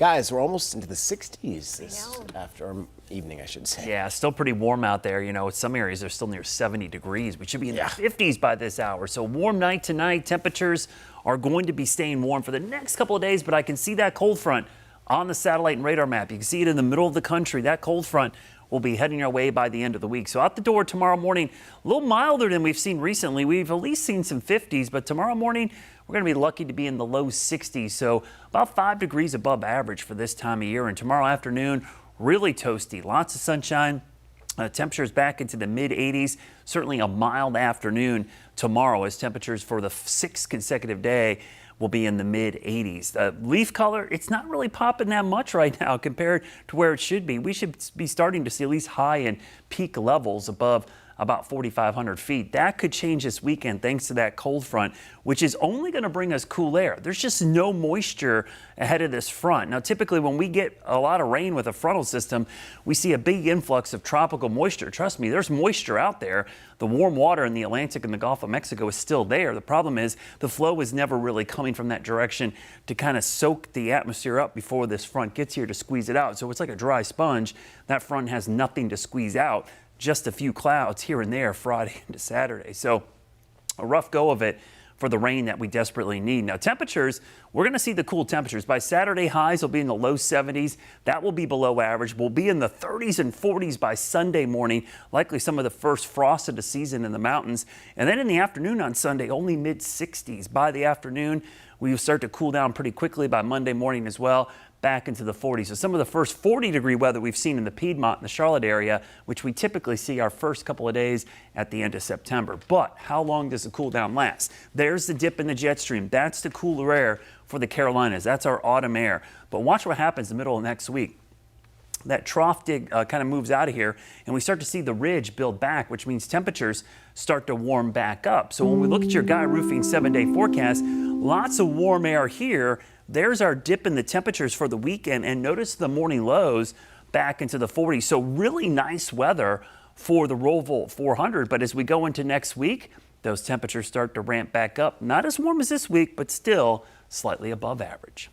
Guys, we're almost into the 60s this evening, I should say. Yeah, still pretty warm out there. You know, some areas are still near 70 degrees. We should be in the 50s by this hour. So warm night tonight. Temperatures are going to be staying warm for the next couple of days, but I can see that cold front on the satellite and radar map. You can see it in the middle of the country. That cold front will be heading our way by the end of the week. So out the door tomorrow morning, a little milder than we've seen recently. We've at least seen some 50s, but tomorrow morning, we're going to be lucky to be in the low 60s. So about 5 degrees above average for this time of year. And tomorrow afternoon, really toasty. Lots of sunshine. Temperatures back into the mid 80s. Certainly a mild afternoon tomorrow as temperatures for the 6th consecutive day will be in the mid 80s. Leaf color, it's not really popping that much right now compared to where it should be. We should be starting to see at least high and peak levels above about 4,500 feet. That could change this weekend thanks to that cold front, which is only going to bring us cool air. There's just no moisture ahead of this front. Now, typically when we get a lot of rain with a frontal system, we see a big influx of tropical moisture. Trust me, there's moisture out there. The warm water in the Atlantic and the Gulf of Mexico is still there. The problem is the flow is never really coming from that direction to kind of soak the atmosphere up before this front gets here to squeeze it out. So it's like a dry sponge. That front has nothing to squeeze out. Just a few clouds here and there Friday into Saturday. So a rough go of it for the rain that we desperately need. Now temperatures, we're going to see the cool temperatures. By Saturday, highs will be in the low 70s. That will be below average. We'll be in the 30s and 40s by Sunday morning, likely some of the first frost of the season in the mountains. And then in the afternoon on Sunday, only mid 60s. By the afternoon, we will start to cool down pretty quickly by Monday morning as well, back into the 40s. So some of the first 40-degree weather we've seen in the Piedmont and the Charlotte area, which we typically see our first couple of days at the end of September. But how long does the cool down last? There's the dip in the jet stream. That's the cooler air for the Carolinas. That's our autumn air. But watch what happens in the middle of next week. That trough dig kind of moves out of here, and we start to see the ridge build back, which means temperatures start to warm back up. So when we look at your Guy Roofing 7-day forecast, lots of warm air here. There's our dip in the temperatures for the weekend, and notice the morning lows back into the 40s. So really nice weather for the Roll 400. But as we go into next week, those temperatures start to ramp back up. Not as warm as this week, but still slightly above average.